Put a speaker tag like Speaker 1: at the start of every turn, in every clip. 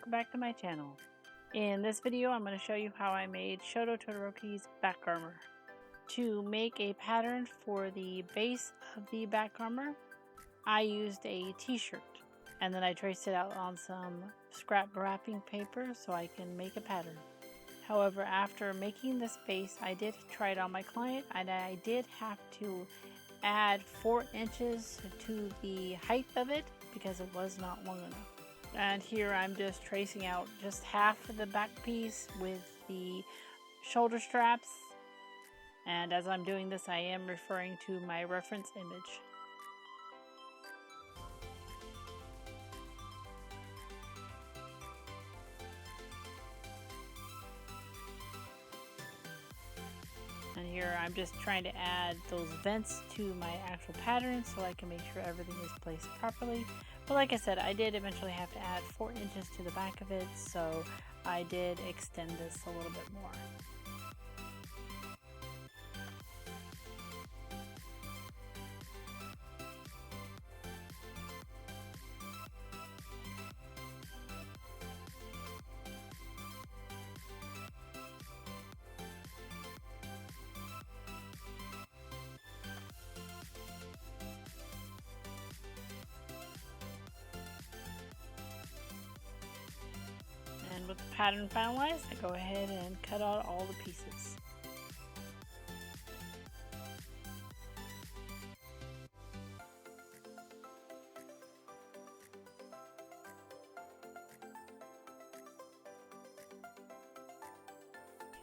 Speaker 1: welcome back to my channel. In this video I'm going to show you how I made Shoto Todoroki's back armor. To make a pattern for the base of the back armor, I used a t-shirt and then I traced it out on some scrap wrapping paper so I can make a pattern. However, after making this base, I did try it on my client and I did have to add 4 inches to the height of it because it was not long enough. And here I'm just tracing out just half of the back piece with the shoulder straps. And as I'm doing this, I am referring to my reference image. And here I'm just trying to add those vents to my actual pattern so I can make sure everything is placed properly. But like I said, I did eventually have to add 4 inches to the back of it, so I did extend this a little bit more. And with the pattern finalized, I go ahead and cut out all the pieces.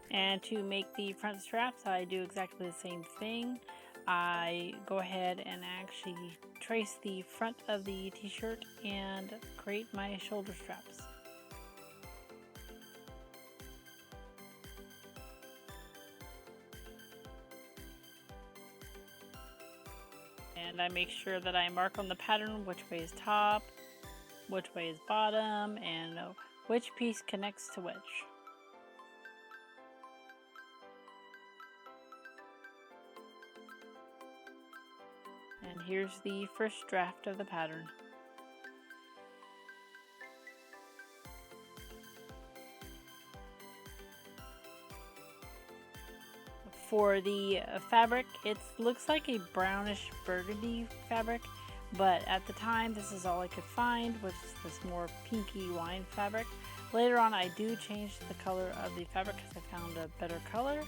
Speaker 1: And to make the front straps, I do exactly the same thing. I go ahead and actually trace the front of the t-shirt and create my shoulder straps. And I make sure that I mark on the pattern which way is top, which way is bottom, and which piece connects to which. And here's the first draft of the pattern. For the fabric, it looks like a brownish burgundy fabric, but at the time this is all I could find, which is this more pinky wine fabric. Later on I do change the color of the fabric because I found a better color,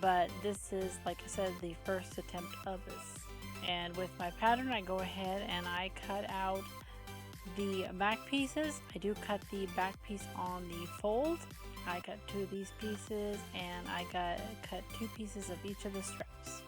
Speaker 1: but this is, like I said, the first attempt of this. And with my pattern I go ahead and I cut out the back pieces. I do cut the back piece on the fold. I cut 2 of these pieces and I cut 2 pieces of each of the straps.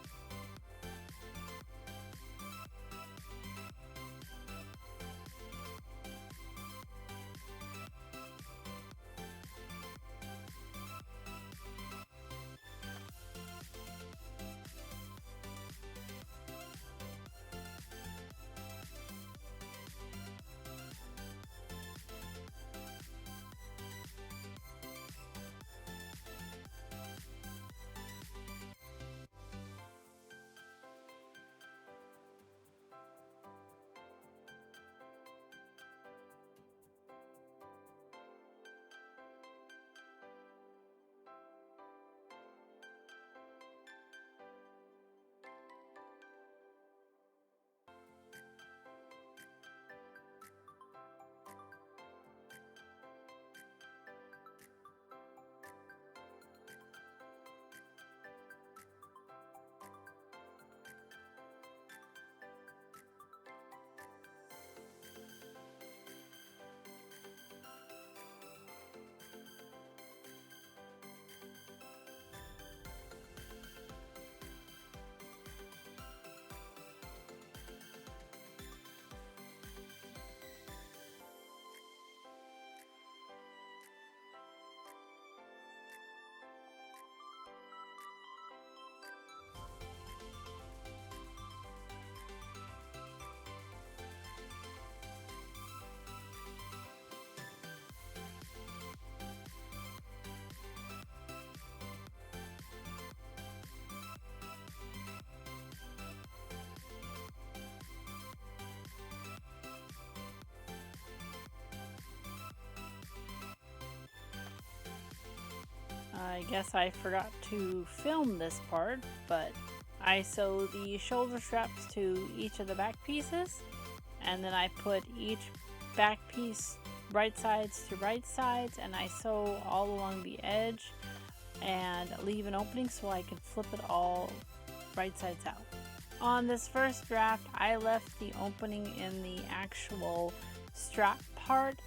Speaker 1: I guess I forgot to film this part, but I sew the shoulder straps to each of the back pieces, and then I put each back piece right sides to right sides, and I sew all along the edge and leave an opening so I can flip it all right sides out. On this first draft, I left the opening in the actual strap part,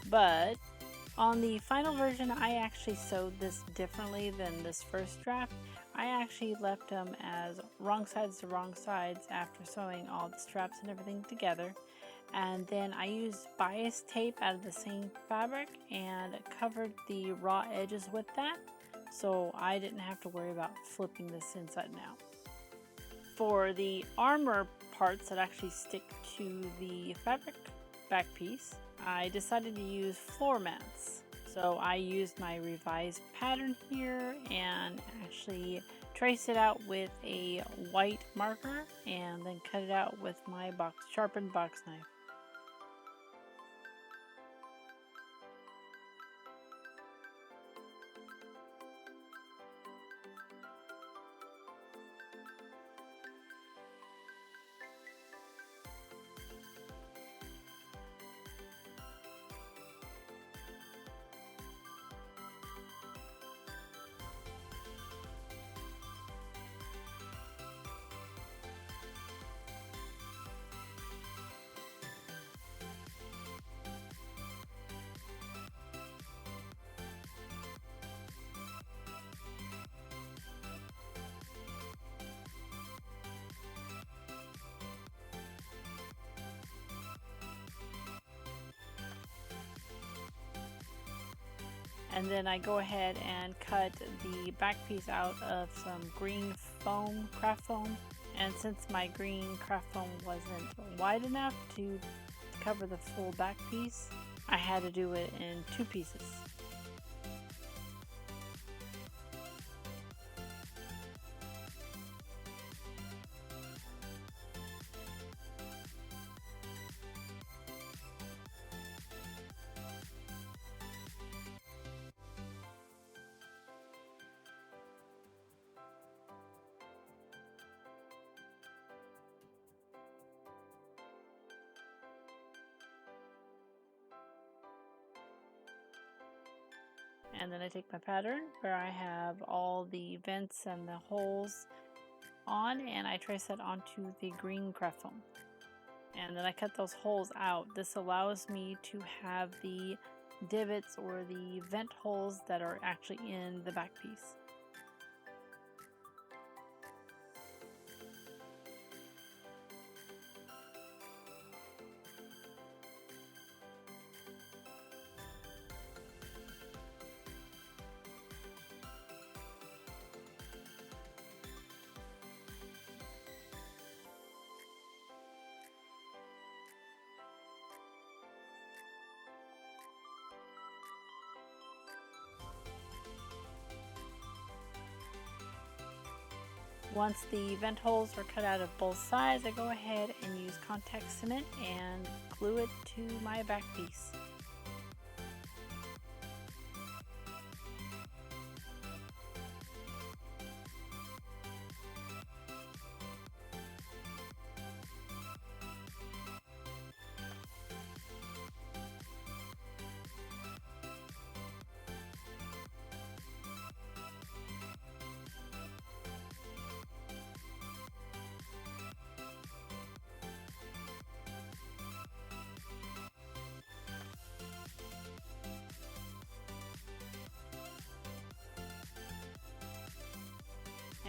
Speaker 1: but on the final version, I actually sewed this differently than this first draft. I actually left them as wrong sides to wrong sides after sewing all the straps and everything together. And then I used bias tape out of the same fabric and covered the raw edges with that, so I didn't have to worry about flipping this inside and out. For the armor parts that actually stick to the fabric back piece, I decided to use floor mats. So I used my revised pattern here and actually traced it out with a white marker and then cut it out with my sharpened box knife. And then I go ahead and cut the back piece out of some green foam, craft foam. And since my green craft foam wasn't wide enough to cover the full back piece, I had to do it in 2 pieces. And then I take my pattern where I have all the vents and the holes on, and I trace that onto the green craft foam. And then I cut those holes out. This allows me to have the divots or the vent holes that are actually in the back piece. Once the vent holes are cut out of both sides, I go ahead and use contact cement and glue it to my back piece.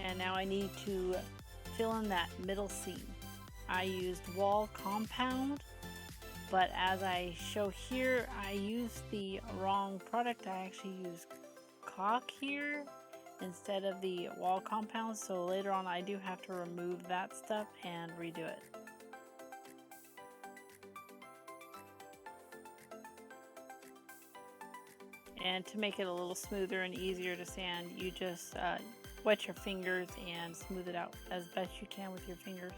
Speaker 1: And now I need to fill in that middle seam. I used wall compound, but as I show here, I used the wrong product. I actually used caulk here instead of the wall compound, so later on I do have to remove that stuff and redo it. And to make it a little smoother and easier to sand, you just wet your fingers and smooth it out as best you can with your fingers.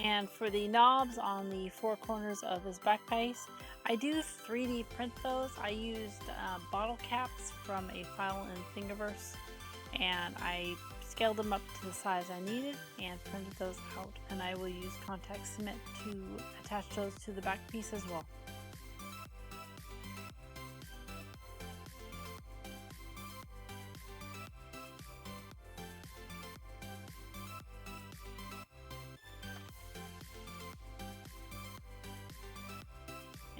Speaker 1: And for the knobs on the four corners of this back piece, I do 3D print those. I used bottle caps from a file in Thingiverse, and I scaled them up to the size I needed and printed those out. And I will use contact cement to attach those to the back piece as well.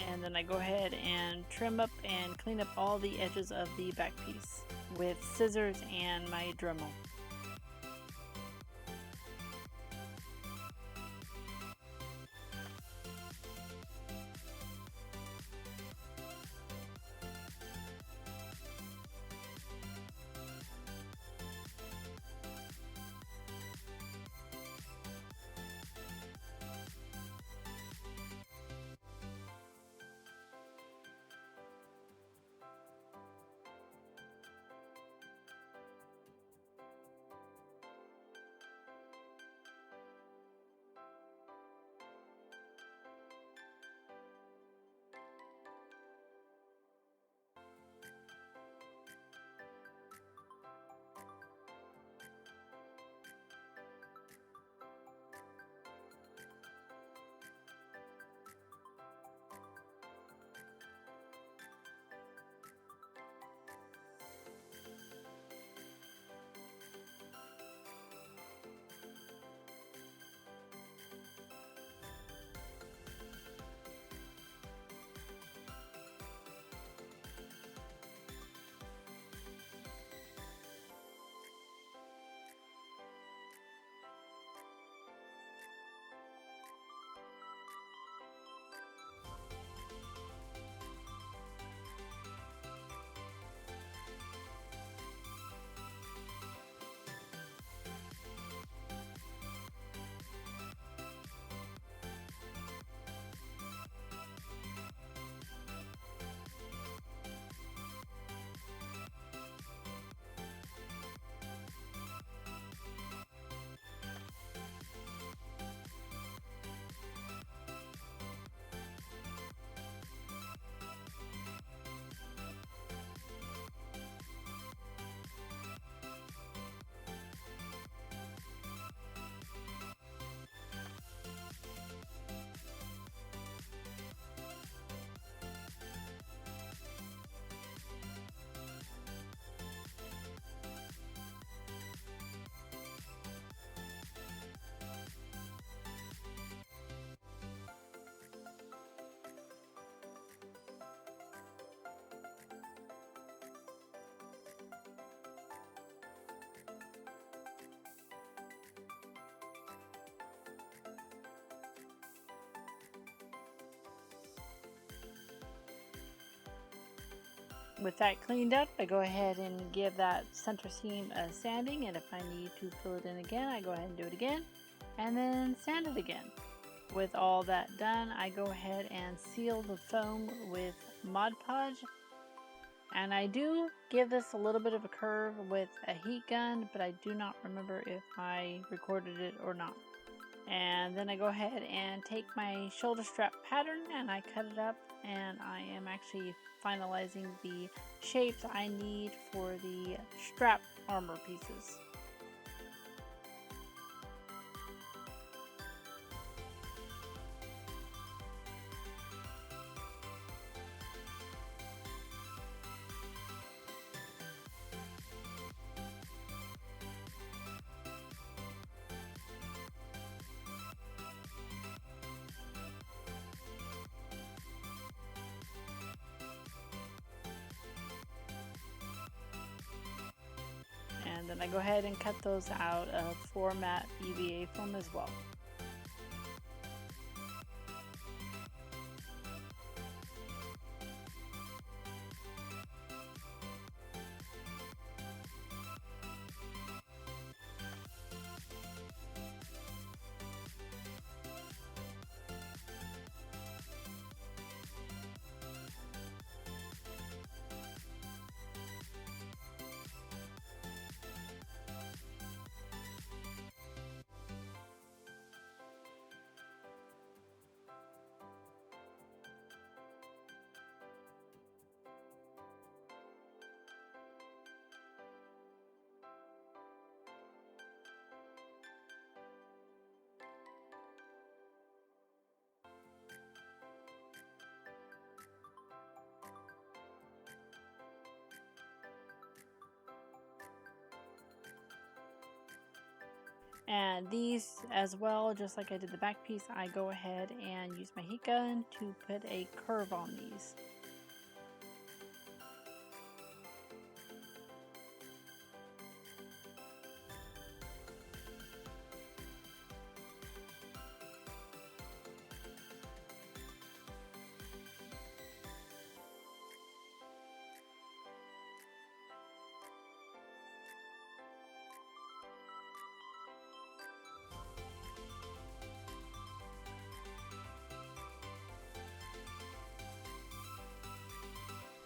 Speaker 1: And then I go ahead and trim up and clean up all the edges of the back piece with scissors and my Dremel. With that cleaned up, I go ahead and give that center seam a sanding, and if I need to fill it in again, I go ahead and do it again, and then sand it again. With all that done, I go ahead and seal the foam with Mod Podge, and I do give this a little bit of a curve with a heat gun, but I do not remember if I recorded it or not. And then I go ahead and take my shoulder strap pattern and I cut it up, and I am actually finalizing the shapes I need for the strap armor pieces. And then I go ahead and cut those out of format EVA foam as well. And these as well, just like I did the back piece, I go ahead and use my heat gun to put a curve on these.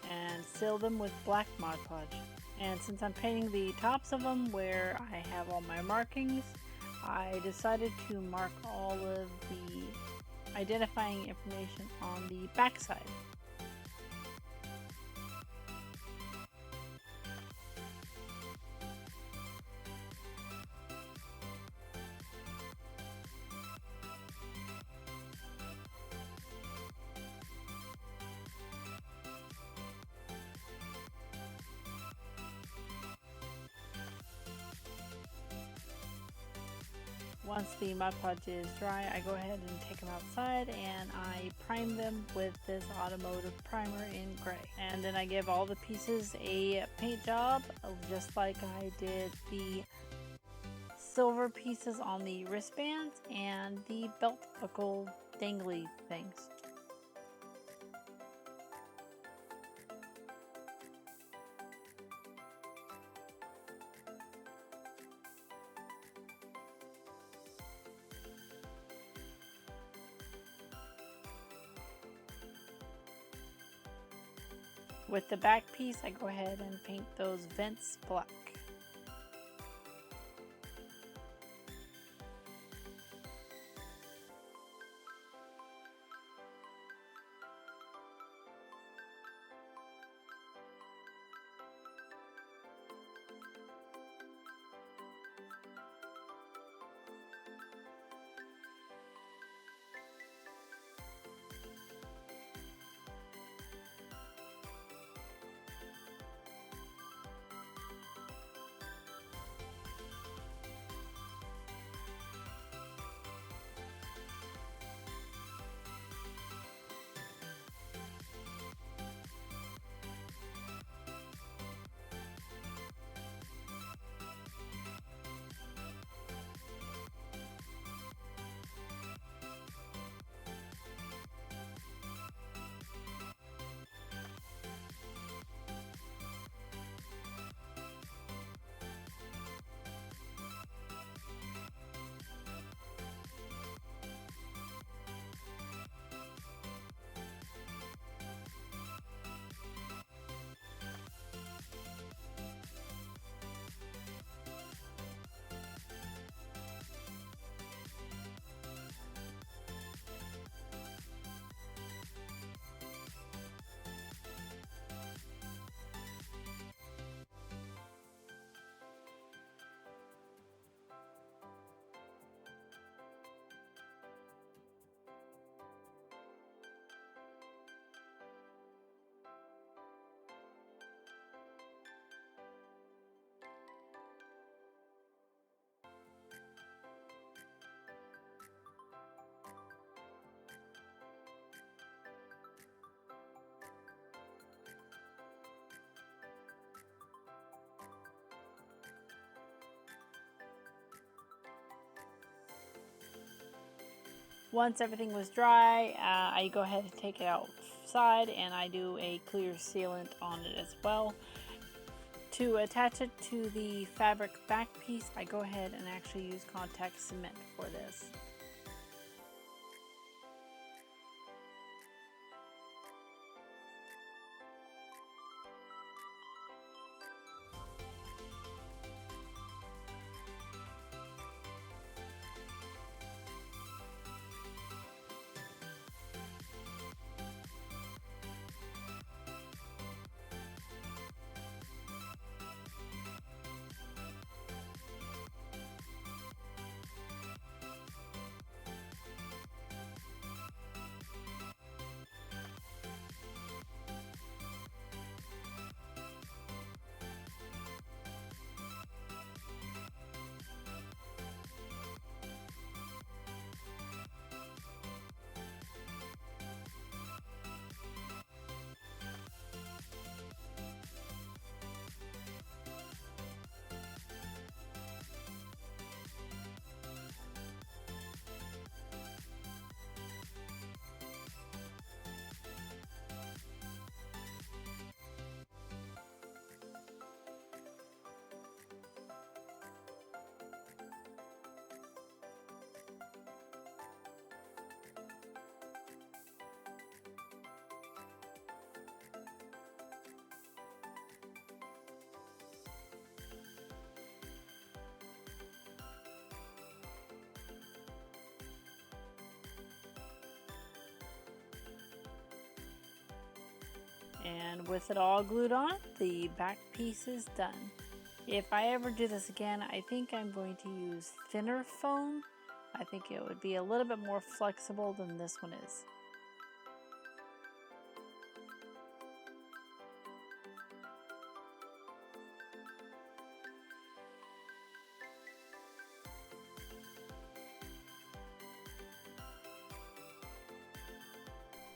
Speaker 1: And seal them with black Mod Podge. And since I'm painting the tops of them where I have all my markings, I decided to mark all of the identifying information on the back side. Once the Mod Podge is dry, I go ahead and take them outside and I prime them with this automotive primer in gray. And then I give all the pieces a paint job, just like I did the silver pieces on the wristbands and the belt buckle dangly things. With the back piece, I go ahead and paint those vents black. Once everything was dry, I go ahead and take it outside and I do a clear sealant on it as well. To attach it to the fabric back piece, I go ahead and actually use contact cement for this. And with it all glued on, the back piece is done. If I ever do this again, I think I'm going to use thinner foam. I think it would be a little bit more flexible than this one is.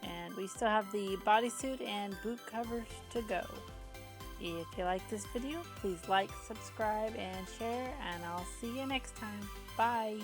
Speaker 1: And we still have the bodysuit and boot covers to go. If you like this video, please like, subscribe, and share, and I'll see you next time. Bye!